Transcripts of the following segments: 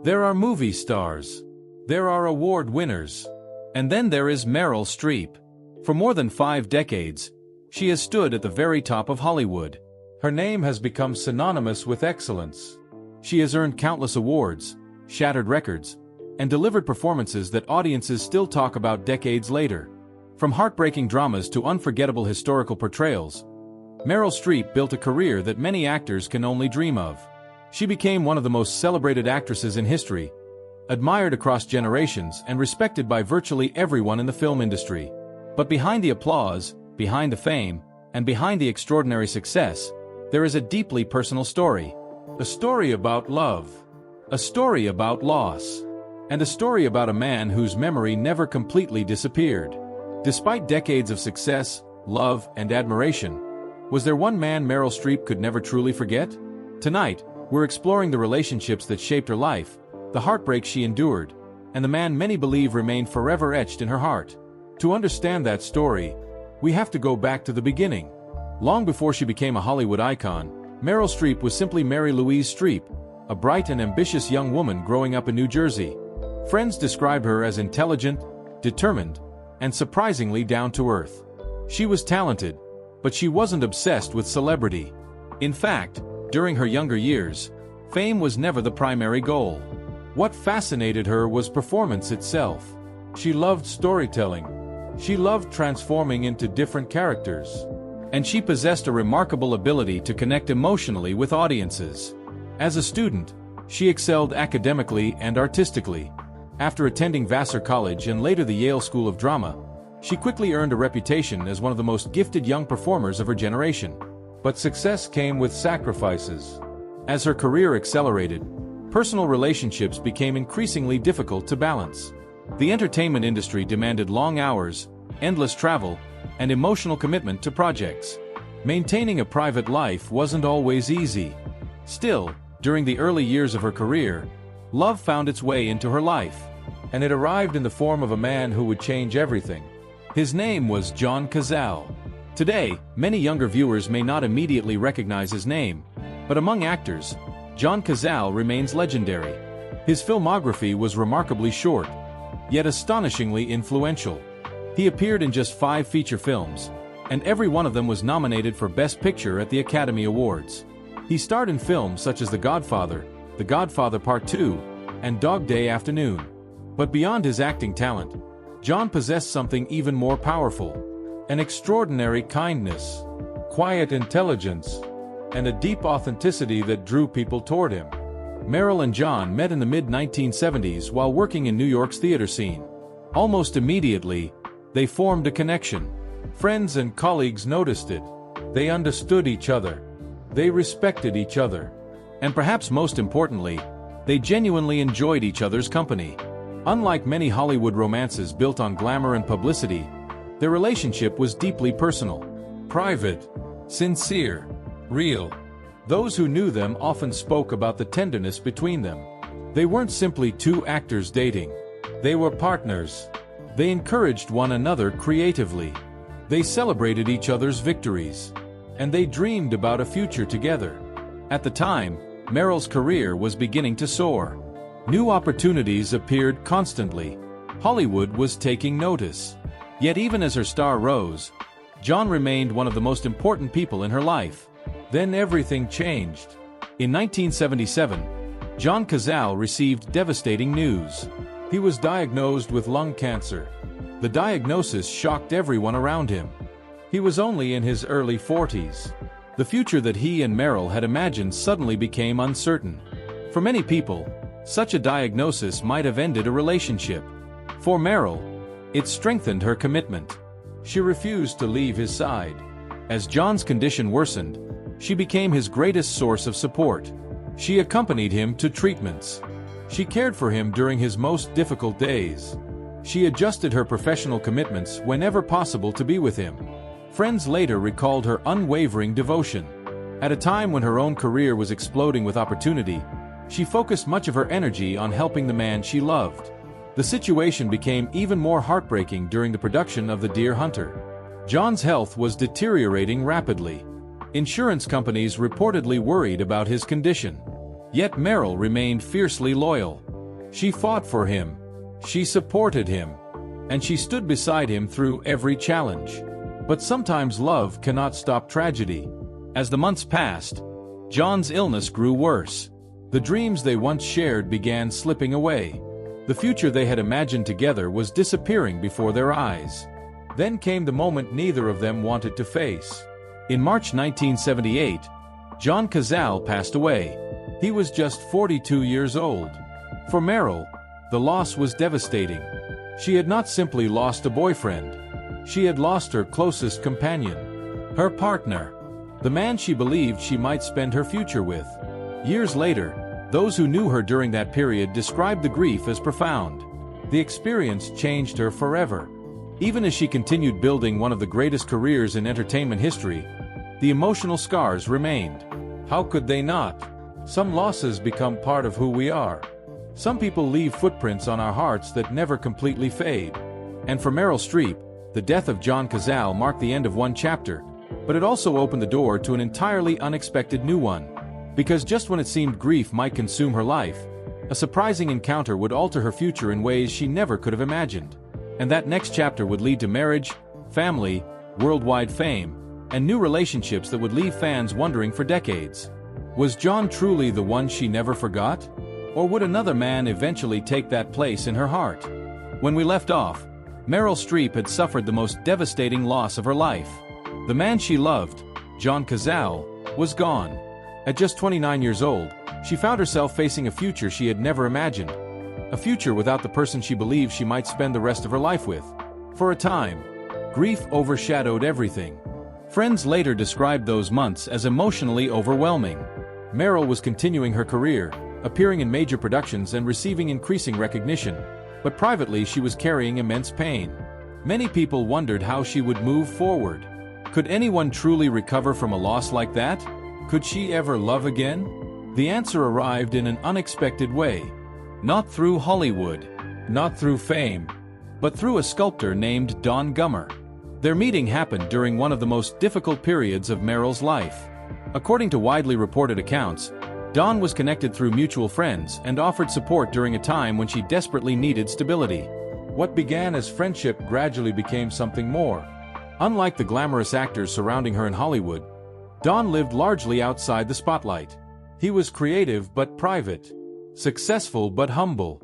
There are movie stars. There are award winners. And then there is Meryl Streep. For more than 5 decades, she has stood at the very top of Hollywood. Her name has become synonymous with excellence. She has earned countless awards, shattered records, and delivered performances that audiences still talk about decades later. From heartbreaking dramas to unforgettable historical portrayals, Meryl Streep built a career that many actors can only dream of. She became one of the most celebrated actresses in history, admired across generations and respected by virtually everyone in the film industry. But behind the applause, behind the fame, and behind the extraordinary success, there is a deeply personal story. A story about love. A story about loss. And a story about a man whose memory never completely disappeared. Despite decades of success, love, and admiration, was there one man Meryl Streep could never truly forget? Tonight, we're exploring the relationships that shaped her life, the heartbreak she endured, and the man many believe remained forever etched in her heart. To understand that story, we have to go back to the beginning. Long before she became a Hollywood icon, Meryl Streep was simply Mary Louise Streep, a bright and ambitious young woman growing up in New Jersey. Friends describe her as intelligent, determined, and surprisingly down-to-earth. She was talented, but she wasn't obsessed with celebrity. In fact, during her younger years, fame was never the primary goal. What fascinated her was performance itself. She loved storytelling. She loved transforming into different characters. And she possessed a remarkable ability to connect emotionally with audiences. As a student, she excelled academically and artistically. After attending Vassar College and later the Yale School of Drama, she quickly earned a reputation as one of the most gifted young performers of her generation. But success came with sacrifices. As her career accelerated, personal relationships became increasingly difficult to balance. The entertainment industry demanded long hours, endless travel, and emotional commitment to projects. Maintaining a private life wasn't always easy. Still, during the early years of her career, love found its way into her life. And it arrived in the form of a man who would change everything. His name was John Cazale. Today, many younger viewers may not immediately recognize his name, but among actors, John Cazale remains legendary. His filmography was remarkably short, yet astonishingly influential. He appeared in just 5 feature films, and every one of them was nominated for Best Picture at the Academy Awards. He starred in films such as The Godfather Part 2, and Dog Day Afternoon. But beyond his acting talent, John possessed something even more powerful. An extraordinary kindness, quiet intelligence, and a deep authenticity that drew people toward him. Meryl and John met in the mid-1970s while working in New York's theater scene. Almost immediately, they formed a connection. Friends and colleagues noticed it. They understood each other. They respected each other. And perhaps most importantly, they genuinely enjoyed each other's company. Unlike many Hollywood romances built on glamour and publicity, their relationship was deeply personal, private, sincere, real. Those who knew them often spoke about the tenderness between them. They weren't simply 2 actors dating. They were partners. They encouraged one another creatively. They celebrated each other's victories. And they dreamed about a future together. At the time, Meryl's career was beginning to soar. New opportunities appeared constantly. Hollywood was taking notice. Yet even as her star rose, John remained one of the most important people in her life. Then everything changed. In 1977, John Cazale received devastating news. He was diagnosed with lung cancer. The diagnosis shocked everyone around him. He was only in his early 40s. The future that he and Meryl had imagined suddenly became uncertain. For many people, such a diagnosis might have ended a relationship. For Meryl, it strengthened her commitment. She refused to leave his side. As John's condition worsened, she became his greatest source of support. She accompanied him to treatments. She cared for him during his most difficult days. She adjusted her professional commitments whenever possible to be with him. Friends later recalled her unwavering devotion. At a time when her own career was exploding with opportunity, she focused much of her energy on helping the man she loved. The situation became even more heartbreaking during the production of The Deer Hunter. John's health was deteriorating rapidly. Insurance companies reportedly worried about his condition. Yet Meryl remained fiercely loyal. She fought for him. She supported him. And she stood beside him through every challenge. But sometimes love cannot stop tragedy. As the months passed, John's illness grew worse. The dreams they once shared began slipping away. The future they had imagined together was disappearing before their eyes. Then came the moment neither of them wanted to face. In March 1978, John Cazale passed away. He was just 42 years old. For Meryl, the loss was devastating. She had not simply lost a boyfriend. She had lost her closest companion. Her partner. The man she believed she might spend her future with. Years later, those who knew her during that period described the grief as profound. The experience changed her forever. Even as she continued building one of the greatest careers in entertainment history, the emotional scars remained. How could they not? Some losses become part of who we are. Some people leave footprints on our hearts that never completely fade. And for Meryl Streep, the death of John Cazale marked the end of one chapter, but it also opened the door to an entirely unexpected new one. Because just when it seemed grief might consume her life, a surprising encounter would alter her future in ways she never could have imagined. And that next chapter would lead to marriage, family, worldwide fame, and new relationships that would leave fans wondering for decades. Was John truly the one she never forgot? Or would another man eventually take that place in her heart? When we left off, Meryl Streep had suffered the most devastating loss of her life. The man she loved, John Cazale, was gone. At just 29 years old, she found herself facing a future she had never imagined. A future without the person she believed she might spend the rest of her life with. For a time, grief overshadowed everything. Friends later described those months as emotionally overwhelming. Meryl was continuing her career, appearing in major productions and receiving increasing recognition, but privately she was carrying immense pain. Many people wondered how she would move forward. Could anyone truly recover from a loss like that? Could she ever love again? The answer arrived in an unexpected way. Not through Hollywood, not through fame, but through a sculptor named Don Gummer. Their meeting happened during one of the most difficult periods of Meryl's life. According to widely reported accounts, Don was connected through mutual friends and offered support during a time when she desperately needed stability. What began as friendship gradually became something more. Unlike the glamorous actors surrounding her in Hollywood, Don lived largely outside the spotlight. He was creative but private, successful but humble,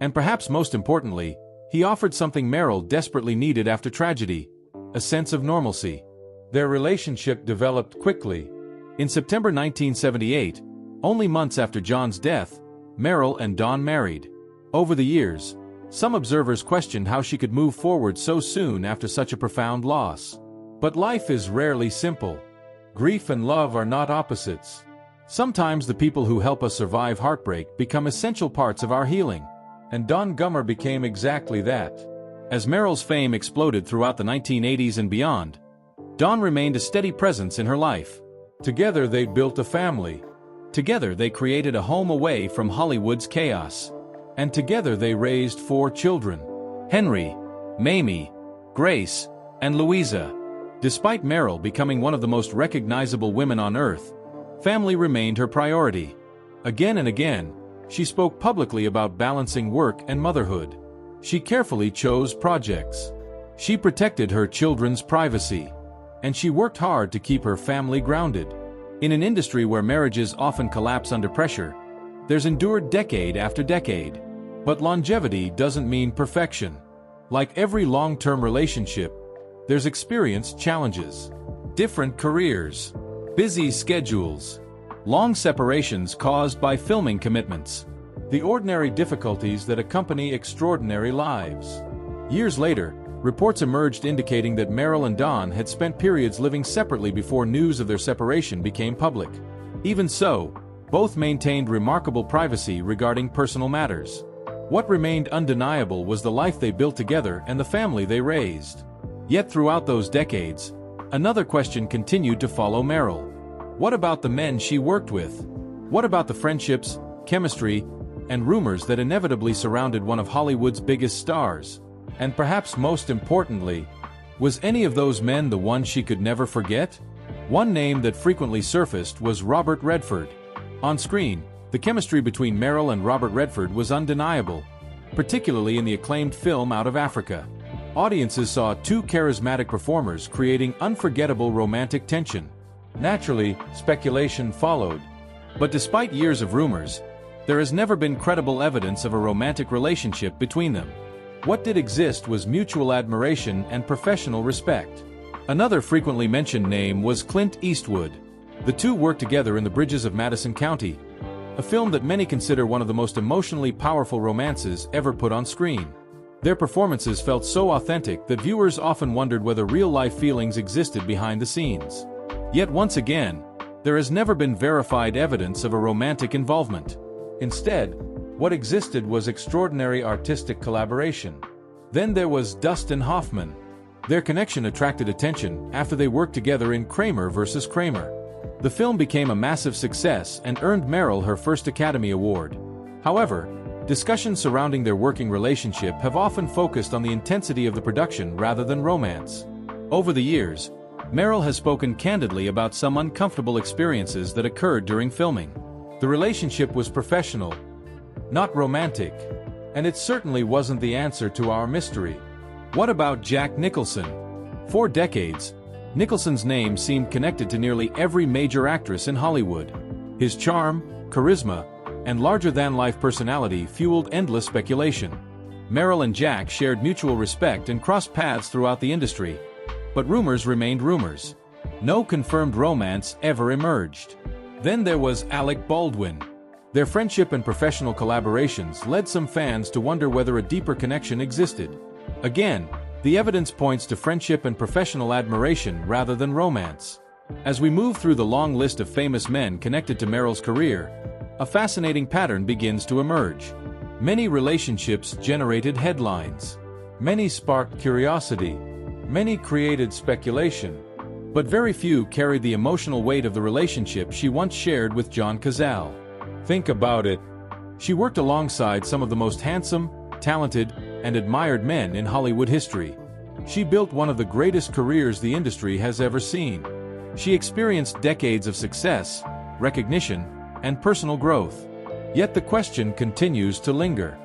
and perhaps most importantly, he offered something Meryl desperately needed after tragedy: a sense of normalcy. Their relationship developed quickly. In September 1978, only months after John's death, Meryl and Don married. Over the years, some observers questioned how she could move forward so soon after such a profound loss. But life is rarely simple. Grief and love are not opposites. Sometimes the people who help us survive heartbreak become essential parts of our healing. And Don Gummer became exactly that. As Meryl's fame exploded throughout the 1980s and beyond, Don remained a steady presence in her life. Together they built a family. Together they created a home away from Hollywood's chaos. And together they raised 4 children: Henry, Mamie, Grace, and Louisa. Despite Meryl becoming one of the most recognizable women on earth, family remained her priority. Again and again, she spoke publicly about balancing work and motherhood. She carefully chose projects. She protected her children's privacy. And she worked hard to keep her family grounded. In an industry where marriages often collapse under pressure, there's endured decade after decade. But longevity doesn't mean perfection. Like every long-term relationship, there's experienced challenges. Different careers, busy schedules, long separations caused by filming commitments. The ordinary difficulties that accompany extraordinary lives. Years later, reports emerged indicating that Meryl and Don had spent periods living separately before news of their separation became public. Even so, both maintained remarkable privacy regarding personal matters. What remained undeniable was the life they built together and the family they raised. Yet throughout those decades, another question continued to follow Meryl. What about the men she worked with? What about the friendships, chemistry, and rumors that inevitably surrounded one of Hollywood's biggest stars? And perhaps most importantly, was any of those men the one she could never forget? One name that frequently surfaced was Robert Redford. On screen, The chemistry between Meryl and Robert Redford was undeniable, particularly in the acclaimed film Out of Africa. Audiences saw two charismatic performers creating unforgettable romantic tension. Naturally, speculation followed. But despite years of rumors, there has never been credible evidence of a romantic relationship between them. What did exist was mutual admiration and professional respect. Another frequently mentioned name was Clint Eastwood. The two worked together in The Bridges of Madison County, a film that many consider one of the most emotionally powerful romances ever put on screen. Their performances felt so authentic that viewers often wondered whether real-life feelings existed behind the scenes. Yet once again, there has never been verified evidence of a romantic involvement. Instead, what existed was extraordinary artistic collaboration. Then there was Dustin Hoffman. Their connection attracted attention after they worked together in Kramer vs. Kramer. The film became a massive success and earned Meryl her first Academy Award. However, discussions surrounding their working relationship have often focused on the intensity of the production rather than romance. Over the years, Meryl has spoken candidly about some uncomfortable experiences that occurred during filming. The relationship was professional, not romantic, and it certainly wasn't the answer to our mystery. What about Jack Nicholson? For decades, Nicholson's name seemed connected to nearly every major actress in Hollywood. His charm, charisma, and larger-than-life personality fueled endless speculation. Meryl and Jack shared mutual respect and crossed paths throughout the industry, but rumors remained rumors. No confirmed romance ever emerged. Then there was Alec Baldwin. Their friendship and professional collaborations led some fans to wonder whether a deeper connection existed. Again, the evidence points to friendship and professional admiration rather than romance. As we move through the long list of famous men connected to Meryl's career, a fascinating pattern begins to emerge. Many relationships generated headlines. Many sparked curiosity. Many created speculation. But very few carried the emotional weight of the relationship she once shared with John Cazale. Think about it. She worked alongside some of the most handsome, talented, and admired men in Hollywood history. She built one of the greatest careers the industry has ever seen. She experienced decades of success, recognition, and personal growth. Yet the question continues to linger.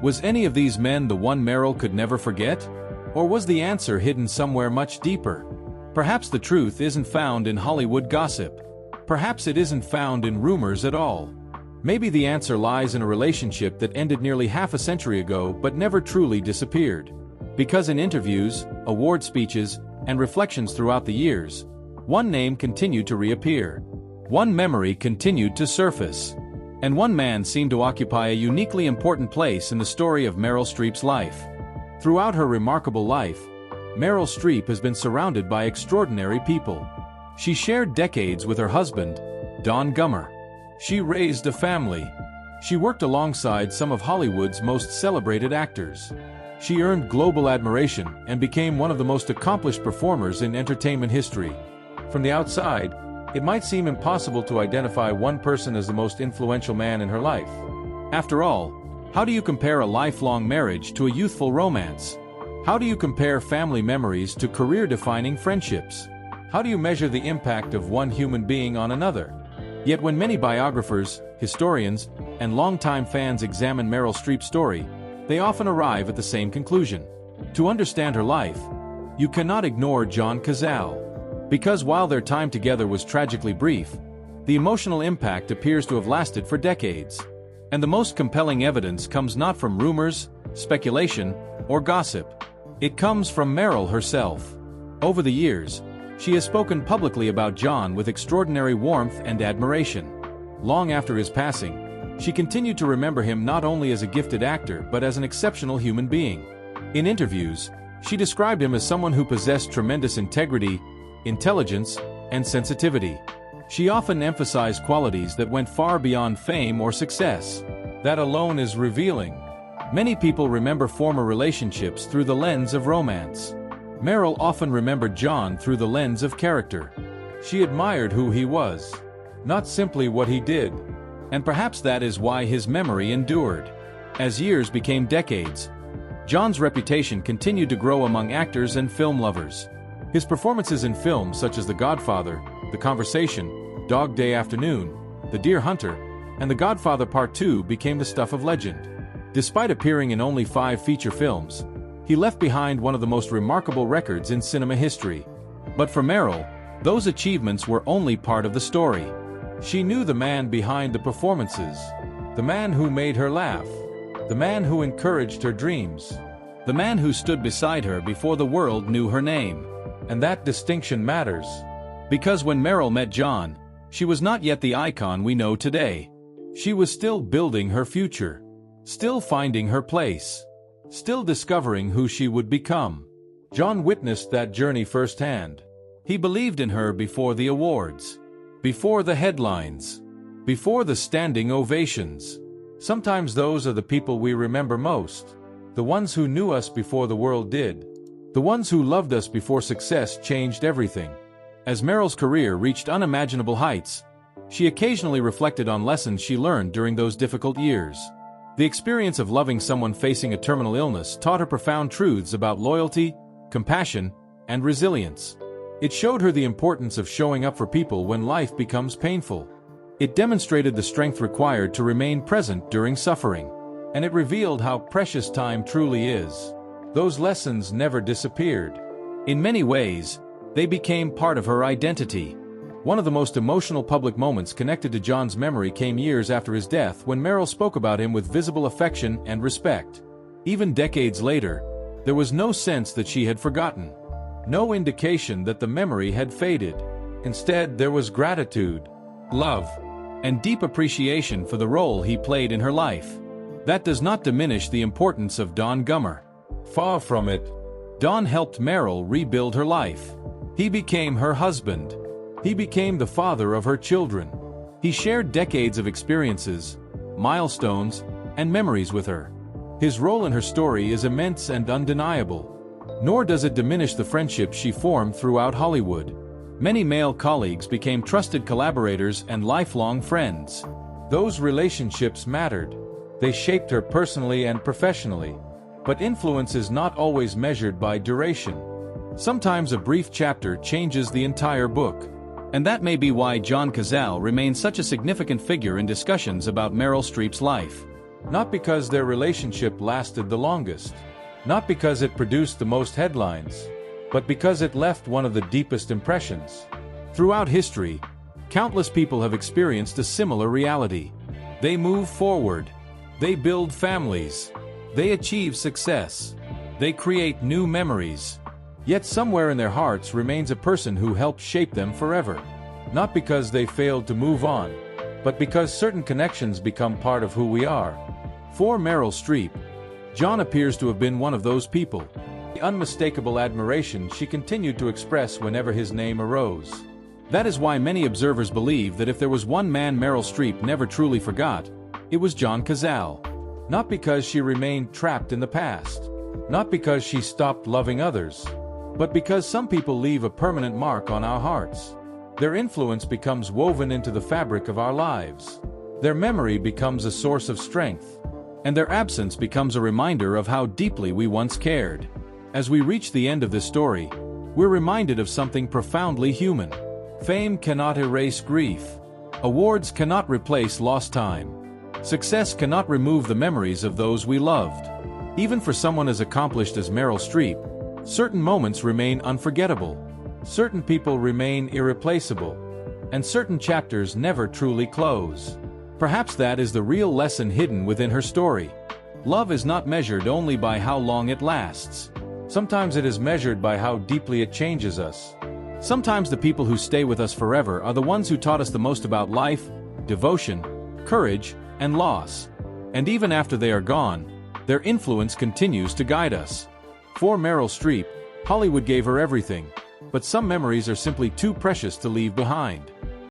Was any of these men the one Meryl could never forget? Or was the answer hidden somewhere much deeper? Perhaps the truth isn't found in Hollywood gossip. Perhaps it isn't found in rumors at all. Maybe the answer lies in a relationship that ended nearly half a century ago but never truly disappeared. Because in interviews, award speeches, and reflections throughout the years, one name continued to reappear. One memory continued to surface. And one man seemed to occupy a uniquely important place in the story of Meryl Streep's life. Throughout her remarkable life, Meryl Streep has been surrounded by extraordinary people. She shared decades with her husband, Don Gummer. She raised a family. She worked alongside some of Hollywood's most celebrated actors. She earned global admiration and became one of the most accomplished performers in entertainment history. From the outside, it might seem impossible to identify one person as the most influential man in her life. After all, how do you compare a lifelong marriage to a youthful romance? How do you compare family memories to career-defining friendships? How do you measure the impact of one human being on another? Yet when many biographers, historians, and longtime fans examine Meryl Streep's story, they often arrive at the same conclusion. To understand her life, you cannot ignore John Cazale. Because while their time together was tragically brief, the emotional impact appears to have lasted for decades. And the most compelling evidence comes not from rumors, speculation, or gossip. It comes from Meryl herself. Over the years, she has spoken publicly about John with extraordinary warmth and admiration. Long after his passing, she continued to remember him not only as a gifted actor but as an exceptional human being. In interviews, she described him as someone who possessed tremendous integrity, intelligence, and sensitivity. She often emphasized qualities that went far beyond fame or success. That alone is revealing. Many people remember former relationships through the lens of romance. Meryl often remembered John through the lens of character. She admired who he was, not simply what he did. And perhaps that is why his memory endured. As years became decades, John's reputation continued to grow among actors and film lovers. His performances in films such as The Godfather, The Conversation, Dog Day Afternoon, The Deer Hunter, and The Godfather Part 2 became the stuff of legend. Despite appearing in only 5 feature films, he left behind one of the most remarkable records in cinema history. But for Meryl, those achievements were only part of the story. She knew the man behind the performances, the man who made her laugh, the man who encouraged her dreams, the man who stood beside her before the world knew her name. And that distinction matters. Because when Meryl met John, she was not yet the icon we know today. She was still building her future, still finding her place, still discovering who she would become. John witnessed that journey firsthand. He believed in her before the awards, before the headlines, before the standing ovations. Sometimes those are the people we remember most, the ones who knew us before the world did, the ones who loved us before success changed everything. As Meryl's career reached unimaginable heights, she occasionally reflected on lessons she learned during those difficult years. The experience of loving someone facing a terminal illness taught her profound truths about loyalty, compassion, and resilience. It showed her the importance of showing up for people when life becomes painful. It demonstrated the strength required to remain present during suffering. And it revealed how precious time truly is. Those lessons never disappeared. In many ways, they became part of her identity. One of the most emotional public moments connected to John's memory came years after his death when Meryl spoke about him with visible affection and respect. Even decades later, there was no sense that she had forgotten. No indication that the memory had faded. Instead, there was gratitude, love, and deep appreciation for the role he played in her life. That does not diminish the importance of Don Gummer. Far from it. Don helped Meryl rebuild her life. He became her husband. He became the father of her children. He shared decades of experiences, milestones, and memories with her. His role in her story is immense and undeniable. Nor does it diminish the friendships she formed throughout Hollywood. Many male colleagues became trusted collaborators and lifelong friends. Those relationships mattered. They shaped her personally and professionally. But influence is not always measured by duration. Sometimes a brief chapter changes the entire book. And that may be why John Cazale remains such a significant figure in discussions about Meryl Streep's life. Not because their relationship lasted the longest. Not because it produced the most headlines. But because it left one of the deepest impressions. Throughout history, countless people have experienced a similar reality. They move forward. They build families. They achieve success. They create new memories. Yet somewhere in their hearts remains a person who helped shape them forever. Not because they failed to move on, but because certain connections become part of who we are. For Meryl Streep, John appears to have been one of those people. The unmistakable admiration she continued to express whenever his name arose. That is why many observers believe that if there was one man Meryl Streep never truly forgot, it was John Cazale. Not because she remained trapped in the past. Not because she stopped loving others. But because some people leave a permanent mark on our hearts. Their influence becomes woven into the fabric of our lives. Their memory becomes a source of strength. And their absence becomes a reminder of how deeply we once cared. As we reach the end of this story, we're reminded of something profoundly human. Fame cannot erase grief. Awards cannot replace lost time. Success cannot remove the memories of those we loved. Even for someone as accomplished as Meryl Streep, certain moments remain unforgettable. Certain people remain irreplaceable. And certain chapters never truly close. Perhaps that is the real lesson hidden within her story. Love is not measured only by how long it lasts. Sometimes it is measured by how deeply it changes us. Sometimes the people who stay with us forever are the ones who taught us the most about life, devotion, courage, and loss. And even after they are gone, their influence continues to guide us. For Meryl Streep, Hollywood gave her everything, but some memories are simply too precious to leave behind.